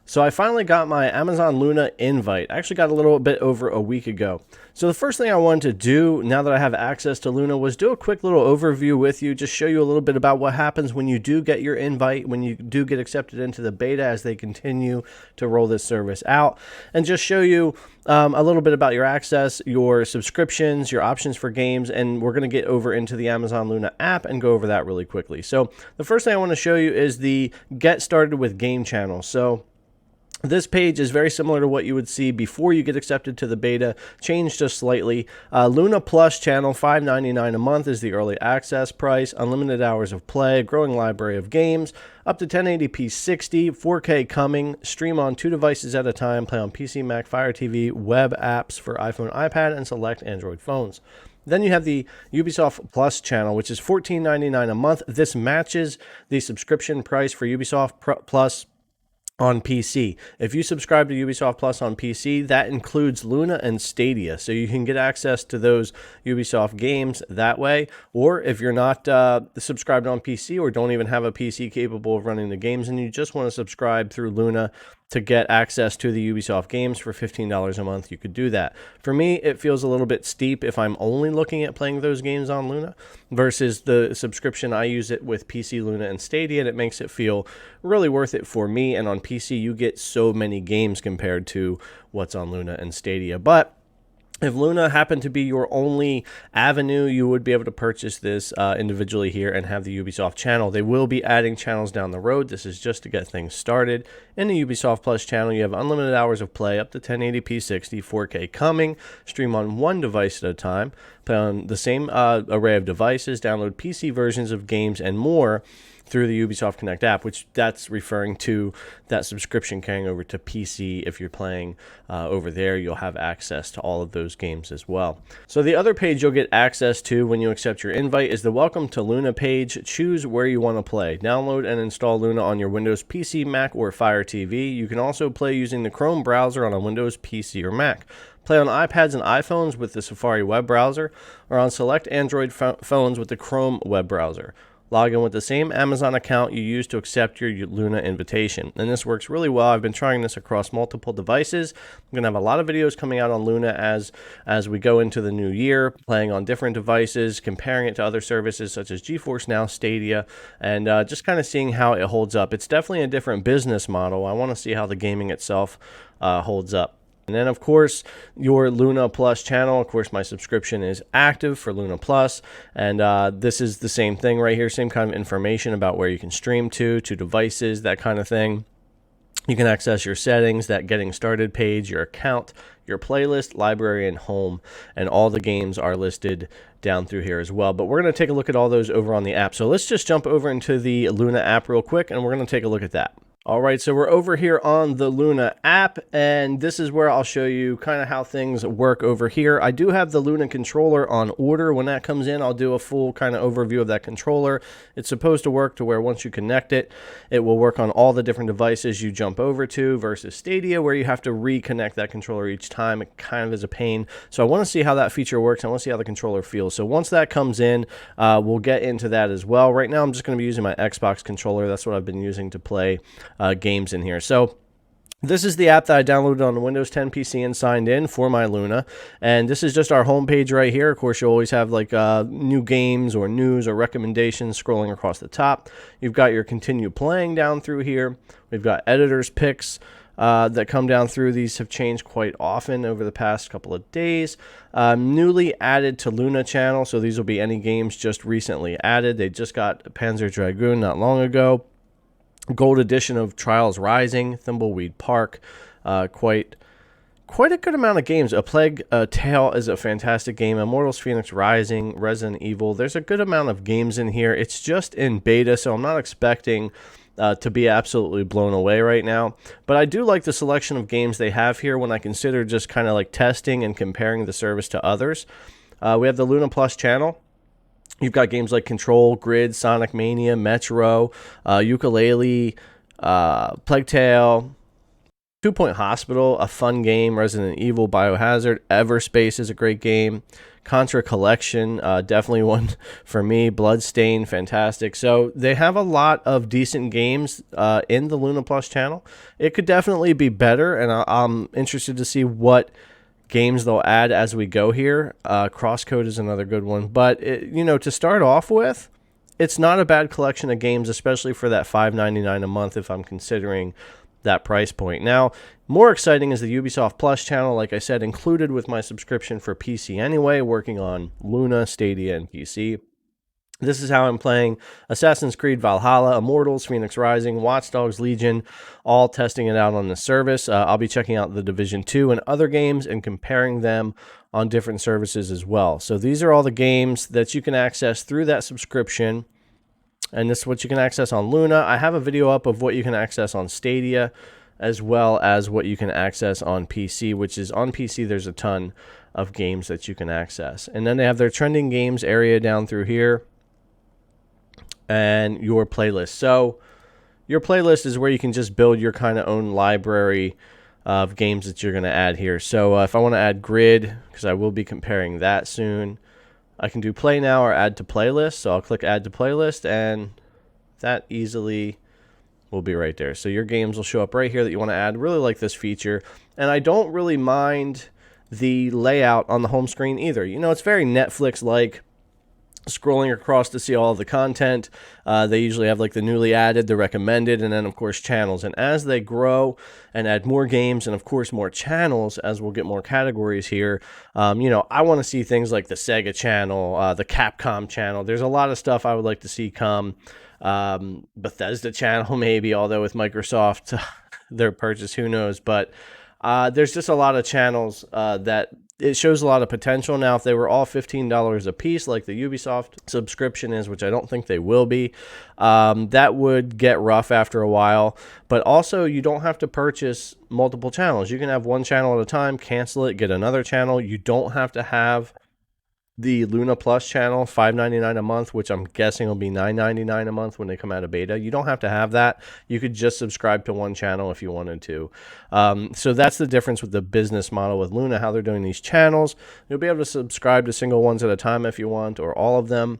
So I finally got my Amazon Luna invite. I actually got a little bit over a week ago. So the first thing I wanted to do now that I have access to Luna was do a quick little overview with you, just show you a little bit about what happens when you do get your invite, when you do get accepted into the beta as they continue to roll this service out, and just show you a little bit about your access, your subscriptions, your options for games, and we're going to get over into the Amazon Luna app and go over that really quickly. So the first thing I want to show you is the Get Started with Game channel. So this page is very similar to what you would see before you get accepted to the beta, changed just slightly. Luna Plus channel, $5.99 a month is the early access price, unlimited hours of play, growing library of games, up to 1080p 60, 4K coming, stream on 2 devices at a time, play on PC, Mac, Fire TV, web apps for iPhone, iPad, and select Android phones. Then you have the Ubisoft Plus channel, which is $14.99 a month. This matches the subscription price for Ubisoft Plus on PC. If you subscribe to Ubisoft Plus on PC, that includes Luna and Stadia, so you can get access to those Ubisoft games that way. Or if you're not subscribed on PC or don't even have a PC capable of running the games and you just want to subscribe through Luna to get access to the Ubisoft games for $15 a month, you could do that. For me, it feels a little bit steep if I'm only looking at playing those games on Luna versus the subscription. I use it with PC, Luna, and Stadia, and it makes it feel really worth it for me. And on PC, you get so many games compared to what's on Luna and Stadia. But if Luna happened to be your only avenue, you would be able to purchase this individually here and have the Ubisoft channel. They will be adding channels down the road. This is just to get things started. In the Ubisoft Plus channel, you have unlimited hours of play, up to 1080p 60, 4K coming, stream on 1 device at a time, play on the same array of devices, download PC versions of games, and more through the Ubisoft Connect app, which that's referring to that subscription carrying over to PC. If you're playing over there, you'll have access to all of those games as well. So the other page you'll get access to when you accept your invite is the Welcome to Luna page. Choose where you want to play. Download and install Luna on your Windows PC, Mac, or Fire TV. You can also play using the Chrome browser on a Windows PC or Mac. Play on iPads and iPhones with the Safari web browser, or on select Android phones with the Chrome web browser. Log in with the same Amazon account you used to accept your Luna invitation. And this works really well. I've been trying this across multiple devices. I'm going to have a lot of videos coming out on Luna as we go into the new year, playing on different devices, comparing it to other services such as GeForce Now, Stadia, and just kind of seeing how it holds up. It's definitely a different business model. I want to see how the gaming itself holds up. And then, of course, your Luna Plus channel. Of course, my subscription is active for Luna Plus. And this is the same thing right here. Same kind of information about where you can stream to devices, that kind of thing. You can access your settings, that getting started page, your account, your playlist, library, and home. And all the games are listed down through here as well. But we're going to take a look at all those over on the app. So let's just jump over into the Luna app real quick, and we're going to take a look at that. All right, so we're over here on the Luna app, and this is where I'll show you kind of how things work over here. I do have the Luna controller on order. When that comes in, I'll do a full kind of overview of that controller. It's supposed to work to where once you connect it, it will work on all the different devices you jump over to, versus Stadia, where you have to reconnect that controller each time. It kind of is a pain. So I want to see how that feature works. I want to see how the controller feels. So once that comes in, we'll get into that as well. Right now, I'm just going to be using my Xbox controller. That's what I've been using to play games in here. So this is the app that I downloaded on the Windows 10 PC and signed in for my Luna. And this is just our home page right here. Of course, you'll always have like new games or news or recommendations scrolling across the top. You've got your continue playing down through here. We've got editor's picks that come down through. These have changed quite often over the past couple of days. Newly added to Luna channel. So these will be any games just recently added. They just got Panzer Dragoon not long ago. Gold edition of Trials Rising, Thimbleweed Park, quite a good amount of games. A Plague Tale is a fantastic game. Immortals Fenyx Rising, Resident Evil. There's a good amount of games in here. It's just in beta, so I'm not expecting to be absolutely blown away right now. But I do like the selection of games they have here when I consider just kind of like testing and comparing the service to others. We have the Luna Plus channel. You've got games like Control, Grid, Sonic Mania, Metro, Ukulele, Plague Tale, Two Point Hospital, a fun game. Resident Evil, Biohazard, Everspace is a great game. Contra Collection, definitely one for me. Bloodstain, fantastic. So they have a lot of decent games in the Luna Plus channel. It could definitely be better, and I'm interested to see what games they'll add as we go here. Crosscode is another good one. But, to start off with, it's not a bad collection of games, especially for that $5.99 a month if I'm considering that price point. Now, more exciting is the Ubisoft Plus channel, like I said, included with my subscription for PC anyway, working on Luna, Stadia, and PC. This is how I'm playing Assassin's Creed Valhalla, Immortals, Fenyx Rising, Watch Dogs Legion, all testing it out on the service. I'll be checking out The Division 2 and other games and comparing them on different services as well. So these are all the games that you can access through that subscription. And this is what you can access on Luna. I have a video up of what you can access on Stadia, as well as what you can access on PC, which is on PC, there's a ton of games that you can access. And then they have their trending games area down through here and your playlist. So your playlist is where you can just build your kind of own library of games that you're going to add here. So if I want to add Grid, because I will be comparing that soon, I can do play now or add to playlist. So I'll click add to playlist, and that easily will be right there. So your games will show up right here that you want to add. Really like this feature. And I don't really mind the layout on the home screen either. It's very Netflix-like, scrolling across to see all of the content. They usually have like the newly added, the recommended, and then of course channels. And as they grow and add more games and of course more channels, as we'll get more categories here, I want to see things like the Sega channel, the Capcom channel. There's a lot of stuff I would like to see come. Bethesda channel maybe, although with Microsoft, their purchase, who knows. But there's just a lot of channels that it shows a lot of potential. Now, if they were all $15 a piece, like the Ubisoft subscription is, which I don't think they will be, that would get rough after a while. But also, you don't have to purchase multiple channels. You can have one channel at a time, cancel it, get another channel. You don't have to have the Luna Plus channel, $5.99 a month, which I'm guessing will be $9.99 a month when they come out of beta. You don't have to have that. You could just subscribe to one channel if you wanted to. So that's the difference with the business model with Luna, how they're doing these channels. You'll be able to subscribe to single ones at a time if you want, or all of them.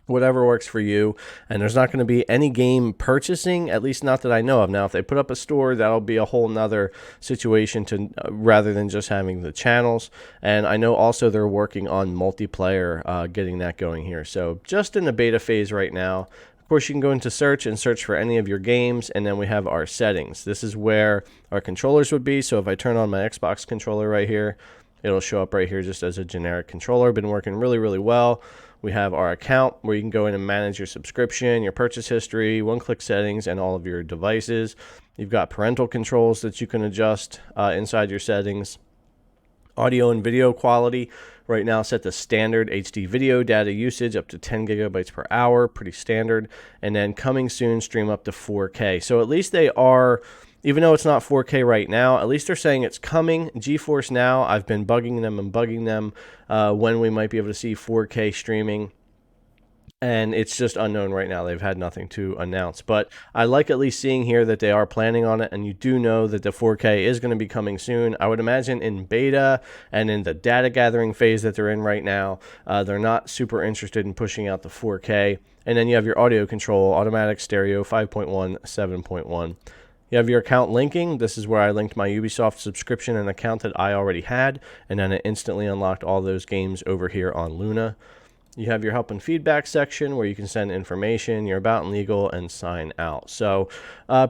Whatever works for you. And there's not going to be any game purchasing, at least not that I know of. Now, if they put up a store, that'll be a whole nother situation to rather than just having the channels. And I know also they're working on multiplayer, getting that going here. So just in the beta phase right now. Of course, you can go into search and search for any of your games, and then we have our settings. This is where our controllers would be. So if I turn on my Xbox controller right here, it'll show up right here just as a generic controller. Been working really, really well. We have our account where you can go in and manage your subscription, your purchase history, one-click settings, and all of your devices. You've got parental controls that you can adjust inside your settings. Audio and video quality right now set to standard HD video data usage up to 10 gigabytes per hour, pretty standard. And then coming soon, stream up to 4K. So at least they are, even though it's not 4K right now, at least they're saying it's coming. GeForce Now, I've been bugging them when we might be able to see 4K streaming. And it's just unknown right now. They've had nothing to announce. But I like at least seeing here that they are planning on it. And you do know that the 4K is going to be coming soon. I would imagine in beta and in the data gathering phase that they're in right now, they're not super interested in pushing out the 4K. And then you have your audio control, automatic stereo, 5.1, 7.1. You have your account linking. This is where I linked my Ubisoft subscription and account that I already had. And then it instantly unlocked all those games over here on Luna. You have your help and feedback section where you can send information, your about and legal, and sign out. So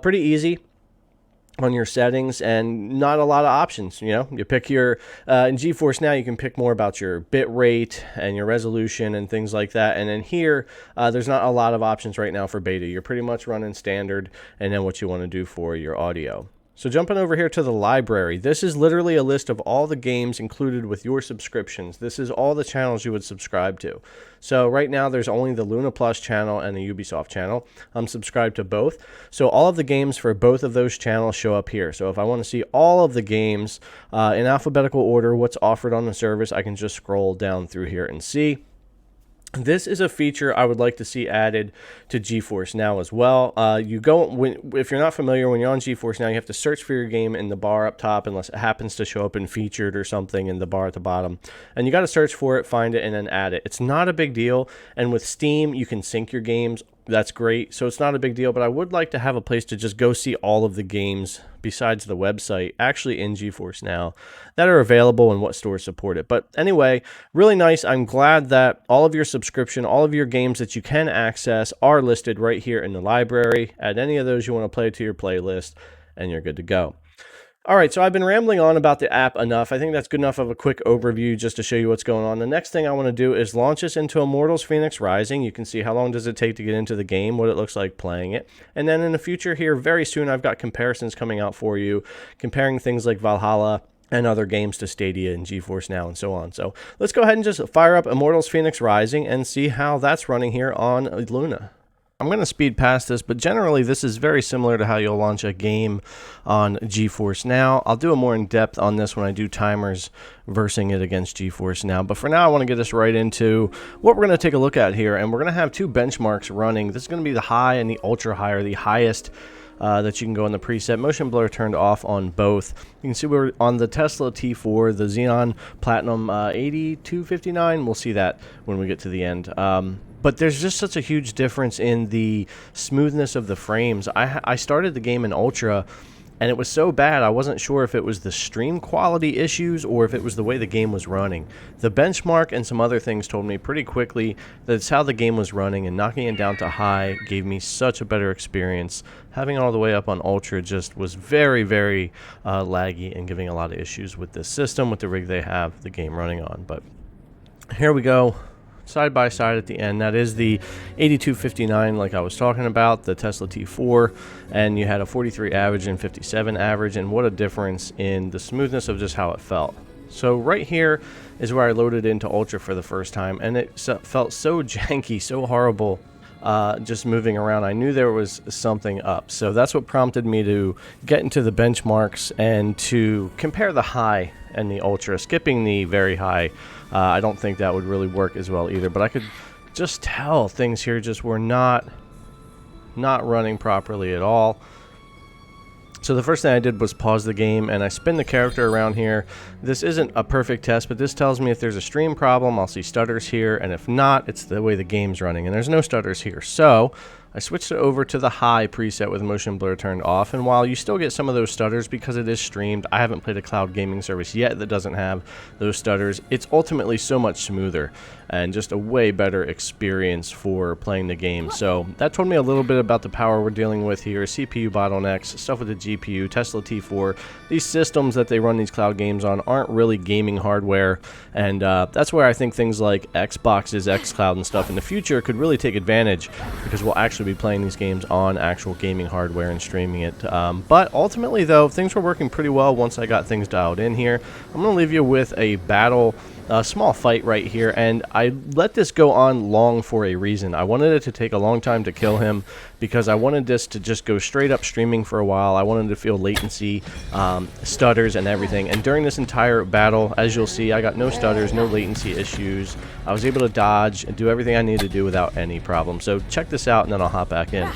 pretty easy on your settings and not a lot of options. You pick your, in GeForce Now, you can pick more about your bit rate and your resolution and things like that. And then here, there's not a lot of options right now for beta. You're pretty much running standard and then what you want to do for your audio. So jumping over here to the library, this is literally a list of all the games included with your subscriptions. This is all the channels you would subscribe to. So right now there's only the Luna Plus channel and the Ubisoft channel. I'm subscribed to both. So all of the games for both of those channels show up here. So if I want to see all of the games in alphabetical order, what's offered on the service, I can just scroll down through here and see. This is a feature I would like to see added to GeForce Now as well. If you're not familiar, when you're on GeForce Now, you have to search for your game in the bar up top, unless it happens to show up in featured or something in the bar at the bottom. And you got to search for it, find it, and then add it. It's not a big deal. And with Steam, you can sync your games. That's great. So it's not a big deal, but I would like to have a place to just go see all of the games besides the website actually in GeForce Now that are available and what stores support it. But anyway, really nice. I'm glad that all of your subscription, all of your games that you can access are listed right here in the library. Add any of those you want to play to your playlist and you're good to go. All right, so I've been rambling on about the app enough. I think that's good enough of a quick overview just to show you what's going on. The next thing I want to do is launch this into Immortals Fenyx Rising. You can see how long does it take to get into the game, what it looks like playing it. And then in the future here, very soon, I've got comparisons coming out for you, comparing things like Valhalla and other games to Stadia and GeForce Now and so on. So let's go ahead and just fire up Immortals Fenyx Rising and see how that's running here on Luna. I'm going to speed past this, but generally this is very similar to how you'll launch a game on GeForce Now. I'll do a more in-depth on this when I do timers versing it against GeForce Now. But for now, I want to get us right into what we're going to take a look at here. And we're going to have two benchmarks running. This is going to be the high and the ultra high, or the highest that you can go in the preset. Motion blur turned off on both. You can see we're on the Tesla T4, the Xeon Platinum 8259. We'll see that when we get to the end. But there's just such a huge difference in the smoothness of the frames. I started the game in Ultra, and it was so bad I wasn't sure if it was the stream quality issues or if it was the way the game was running. The benchmark and some other things told me pretty quickly that it's how the game was running, and knocking it down to high gave me such a better experience. Having it all the way up on Ultra just was very, very laggy and giving a lot of issues with this system, with the rig they have the game running on. But here we go. Side by side at the end. That is the 8259 like I was talking about, the Tesla T4, and you had a 43 average and 57 average, and what a difference in the smoothness of just how it felt. So right here is where I loaded into Ultra for the first time, and it felt so janky, so horrible just moving around. I knew there was something up, so that's what prompted me to get into the benchmarks and to compare the high and the Ultra, skipping the very high. I don't think that would really work as well either, but I could just tell things here just were not running properly at all. So the first thing I did was pause the game, and I spin the character around here. This isn't a perfect test, but this tells me if there's a stream problem, I'll see stutters here, and if not, it's the way the game's running, and there's no stutters here. So I switched it over to the high preset with motion blur turned off, and while you still get some of those stutters because it is streamed, I haven't played a cloud gaming service yet that doesn't have those stutters. It's ultimately so much smoother and just a way better experience for playing the game. So that told me a little bit about the power we're dealing with here, CPU bottlenecks, stuff with the GPU, Tesla T4. These systems that they run these cloud games on aren't really gaming hardware, and that's where I think things like Xbox's xCloud and stuff in the future could really take advantage, because we'll actually be playing these games on actual gaming hardware and streaming it. But ultimately, though, things were working pretty well once I got things dialed in here. I'm going to leave you with a battle, a small fight right here, and I let this go on long for a reason. I wanted it to take a long time to kill him because I wanted this to just go straight up streaming for a while. I wanted to feel latency, stutters, and everything. And during this entire battle, as you'll see, I got no stutters, no latency issues. I was able to dodge and do everything I needed to do without any problem. So check this out, and then I'll hop back in.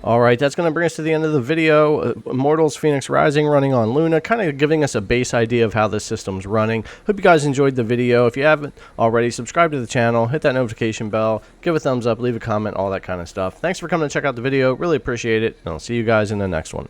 Alright, that's going to bring us to the end of the video. Immortals Fenyx Rising running on Luna, kind of giving us a base idea of how this system's running. Hope you guys enjoyed the video. If you haven't already, subscribe to the channel, hit that notification bell, give a thumbs up, leave a comment, all that kind of stuff. Thanks for coming to check out the video. Really appreciate it, and I'll see you guys in the next one.